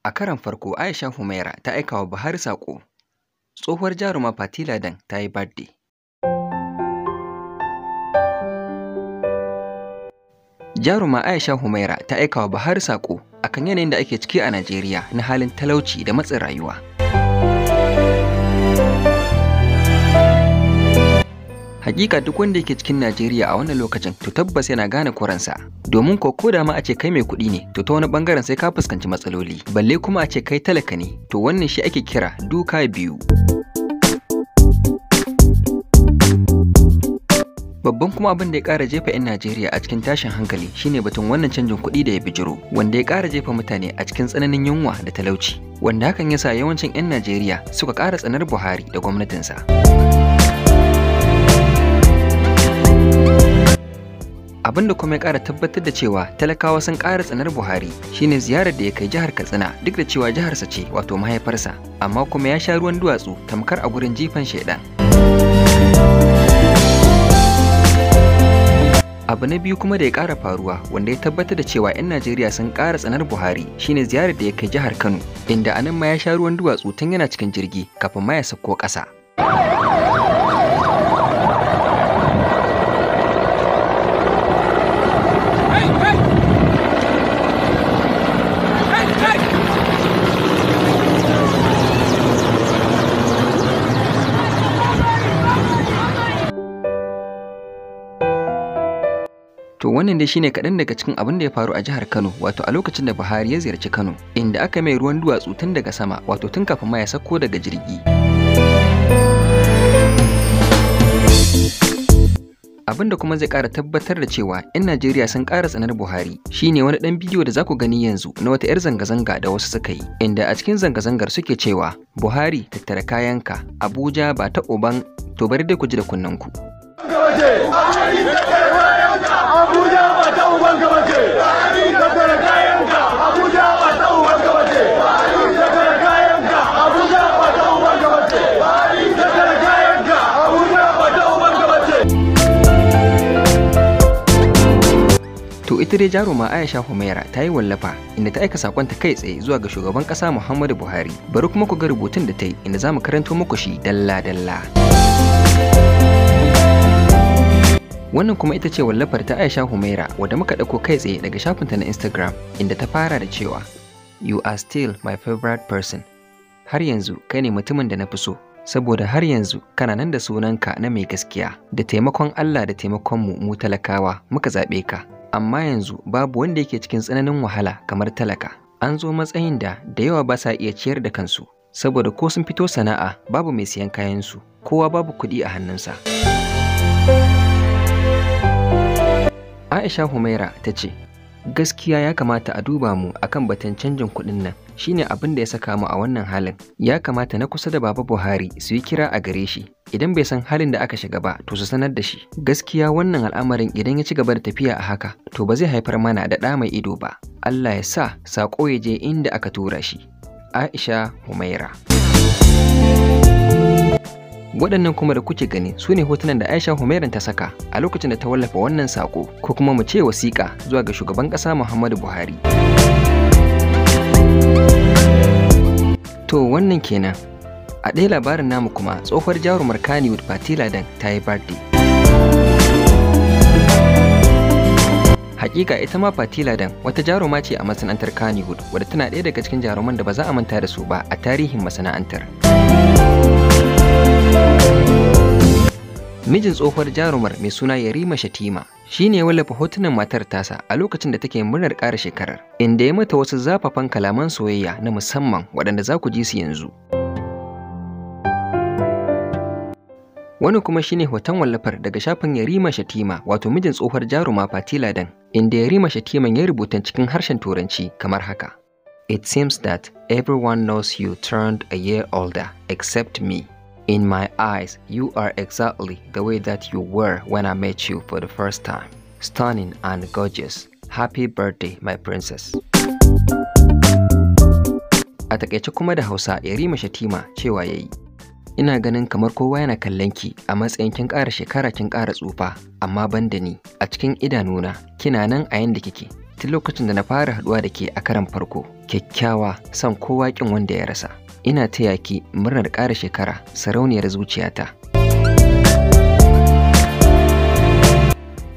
A karon farko, Aisha Humaira ta aika wa Buhari saƙo. Tsohuwar jaruma Fati Ladan ta yi birthday. Jaruma Aisha Humaira ta aika wa Buhari saƙo akan yanayin da ake ciki a Najeriya na halin talauci da matsin rayuwa. Hakika duk wanda yake cikin Najeriya a wannan lokacin to tabbas yana gane kuransa. Domin ko da ma a ce kai mai kuɗi ne, to ta wani bangaren sai ka fuskanci matsaloli. Balle kuma a ce kai talaka ne, to wannan shi ake kira duka biyu. Babban kuma abin da ya ƙara jefa 'yan Najeriya a cikin tashin hankali shine batun wannan canjin kuɗi da ya bijiro, wanda ya ƙara jefa mutane a cikin tsananin yunwa da talauci, wanda hakan ya sa yawancin 'yan Najeriya suka ƙara tsanar Buhari da gwamnatinsa. Abin da kuma ya ƙara tabbatar da cewa talakawa sun ƙara tsanar Buhari shine ziyarar da ya kai jihar Katsina, duk da cewa jiharsa ce wato mahaifarsa, amma kuma ya sha ruwan duwatsu tamkar a gurin jifan shaidan. Abu na biyu kuma da ya ƙara faruwa wanda ya tabbatar da cewa 'yan Najeriya sun ƙara tsanar Buhari shine ziyarar da ya kai jihar Kano, inda anan ma ya sha ruwan duwatsu tun yana cikin jirgi kafin ma ya sauko ƙasa. To wannan dai shine kaɗan daga cikin abin da ya faru a jihar Kano, wato a lokacin da Buhari ya ziyarci Kano, inda aka mai ruwan duwatsu tun daga sama, wato tun kafin ma ya sauko daga jirgi. Abin da kuma zai ƙara tabbatar da cewa 'yan Najeriya sun ƙara tsanar Buhari shine wani ɗan bidiyo da za ku gani yanzu na wata 'yar zanga-zanga da wasu suka yi, inda a cikin zanga-zangar suke cewa Buhari tattara kayanka, Abuja ba ta uban, to bari dai ku ji da kunnanku. Abuja ba ta uban ka bace, tattara kayanka, Abuja ba ta uban ka bace, tattara kayanka, Abuja ba ta uban ka bace, tattara kayanka, Abuja ba ta uban ka bace. To ita dai jaruma Aisha Humaira ta yi wallafa inda ta aika sakonta kai tsaye zuwa ga shugaban ƙasa Muhammadu Buhari. Bari kuma ku ga rubutun da ta yi inda za mu karanto muku shi dalla-dalla. Wannan kuma ita ce wallafar ta Aisha Humaira wadda muka ɗauko kai tsaye daga shafinta na Instagram, inda ta fara da cewa "You are still my favorite person." Har yanzu kai ne mutumin da na fi so, saboda har yanzu kana nan da sunanka na mai gaskiya, da taimakon Allah da taimakon mu talakawa muka zaɓe ka. Amma yanzu babu wanda yake cikin tsananin wahala kamar talaka. An zo matsayin da yawa ba sa iya ciyar da kansu, saboda ko sun fito sana'a babu mai siyan kayansu, kowa babu kuɗi a hannunsa. Aisha Humaira ta ce, gaskiya ya kamata a duba mu akan batun canjin kuɗin nan, shine abin da ya saka mu a wannan halin. Ya kamata na kusa da Baba Buhari su yi kira a gare shi, idan bai san halin da aka shiga ba to su sanar da shi. Gaskiya wannan al'amarin idan ya ci gaba da tafiya a haka to ba zai haifar mana da ɗa mai ido ba. Allah ya sa saƙo ya je inda aka tura shi. Aisha Humaira. Waɗannan kuma da kuke gani su ne hotunan da Aisha Humaira ta saka a lokacin da ta wallafa wannan saƙo, ko kuma mu ce wasiƙa zuwa ga shugaban ƙasa Muhammadu Buhari. To wannan kenan. A ɗaya labarin namu kuma tsohuwar jarumar Kannywood Fati Ladan ta yi birthday. Hakika ita ma Fati Ladan wata jaruma ce a masana'antar Kannywood, wadda tana ɗaya daga cikin jaruman da ba za a manta da su ba a tarihin masana'antar. Mijin tsohuwar jarumar mai suna Yarima Shatima shi ne ya wallafa hotunan matar tasa a lokacin da take murnar ƙara shekarar, inda ya mata wasu zafafan kalaman soyayya na musamman waɗanda za ku ji su yanzu. Wani kuma shine hoton wallafar daga shafin Yarima Shatima, wato mijin tsohuwar jaruma Fati Ladan, inda Yarima Shatiman ya rubuta cikin harshen Turanci kamar haka: "It seems that everyone knows you turned a year older except me. In my eyes, you are exactly the way that you were when I met you for the first time. Stunning and gorgeous. Happy birthday, my princess." A takaice kuma da Hausa, Yarima Shatima cewa yayi, "Ina ganin kamar kowa yana kallon ki a matsayin kin ƙara shekara kin ƙara tsufa, amma ban da ni. A cikin idanuna kina nan a yanda kike. tun lokacin da na fara haɗuwa da ke a karan farko. Kyakkyawa, son kowa ƙin wanda ya rasa. Ina taya ki murnar ƙara shekara, sarauniyar zuciyata.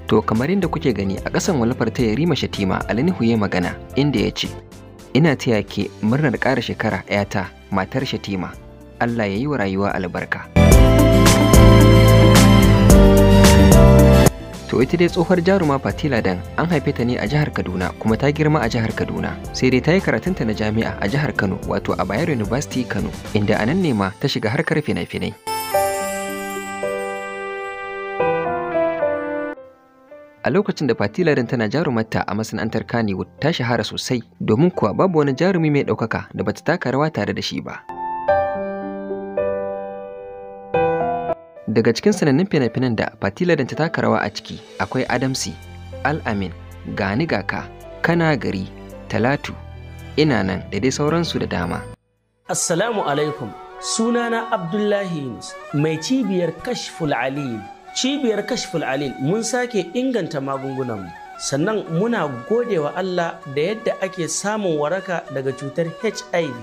To kamar yadda kuke gani a ƙasan wallafar ta Yarima Shatima Ali Nuhu ya magana inda ya ce, ina taya ki murnar ƙara shekara 'yata matar Shatima. Allah ya yi wa rayuwa albarka. To ita dai tsohuwar jaruma Fati Ladan an haife ta ne a jihar Kaduna kuma ta girma a jihar Kaduna, sai dai ta yi karatunta na jami'a a jihar Kano wato a Bayero University Kano, inda a nan ne ma ta shiga harkar fina-finai. A lokacin da Fati Ladan tana jarumarta a masana'antar Kannywood ta shahara sosai, domin kuwa babu wani jarumi mai ɗaukaka da bata taka rawa tare da shi ba. Daga cikin sanannun fina-finan da Fati Ladan ta taka rawa a ciki akwai Adamsi, Al-Amin, Gani Gaka, Kana Gari, Talatu, Ina Nan da dai sauransu da dama. Assalamu alaikum, sunana Abdullahi Yunus, mai cibiyar Kashful Alil. Cibiyar Kashful Alil mun sake inganta magungunanmu, sannan muna gode wa Allah da yadda ake samun waraka daga cutar HIV.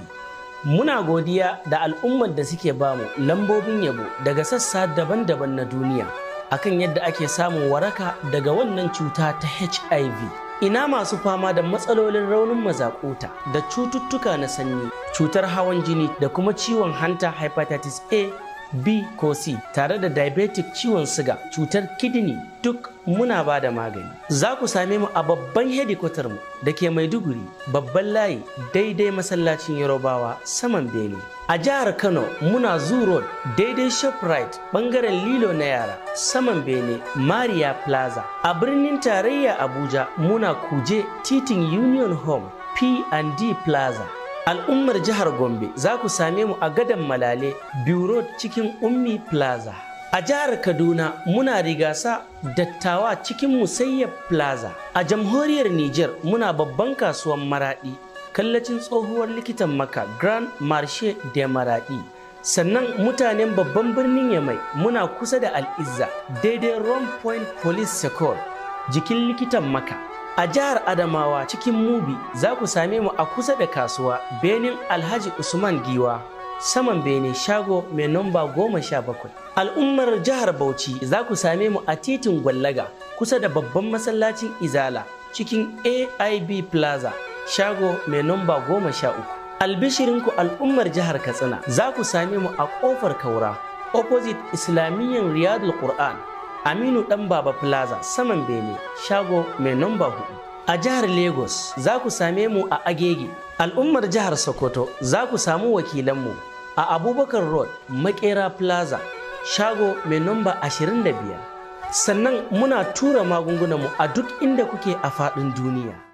Muna godiya da al'ummar da suke bamu lambobin yabo daga sassa daban-daban na duniya akan yadda ake samun waraka daga wannan cuta ta HIV. Ina masu fama da matsalolin raunin mazakuta da cututtuka na sanyi, cutar hawan jini da kuma ciwon hanta hepatitis A, B ko C tare da diabetic ciwon siga, cutar kidney duk muna ba da magani. Za ku same mu a babban hedikwatar mu da ke Maiduguri, babban layi daidai masallacin Yarobawa saman Bene. A jihar Kano muna Zoo Road daidai Shoprite bangaren Lilo na yara saman Bene Maria Plaza. A birnin tarayya Abuja muna Kuje titin Union Home P&D Plaza. Al'ummar jihar Gombe za ku same mu a gadon Malale Bureau cikin Ummi Plaza. A jihar Kaduna muna Rigasa Dattawa cikin Musayyab Plaza. A jamhuriyar Niger muna babban kasuwan Maradi kallacin tsohuwar likitan Maka Grand Marché de Maradi. Sannan mutanen babban birnin Yamai muna kusa da Al-Izza daidai Rome Point Police Secor jikin likitan Maka. A jihar Adamawa cikin Mubi za ku same mu a kusa da kasuwa Benin Alhaji Usman Giwa saman Bene shago mai namba 17. Al'ummar jihar Bauchi za ku same mu a titin Gwallaga kusa da babban masallacin Izala cikin AIB Plaza shago mai namba 13. Albishirinku al'ummar jihar Katsina za ku same mu a ƙofar Kaura opposite Islamiyyan Riyadul Qur'an Aminu Dan Baba Plaza saman Bene shago mai namba 4. A jihar Lagos za ku same mu a Agege. Al'ummar jihar Sokoto za ku samu wakilanmu a Abubakar Road Makera Plaza shago mai namba 25. Sannan muna tura magungunanmu a duk inda kuke a faɗin duniya.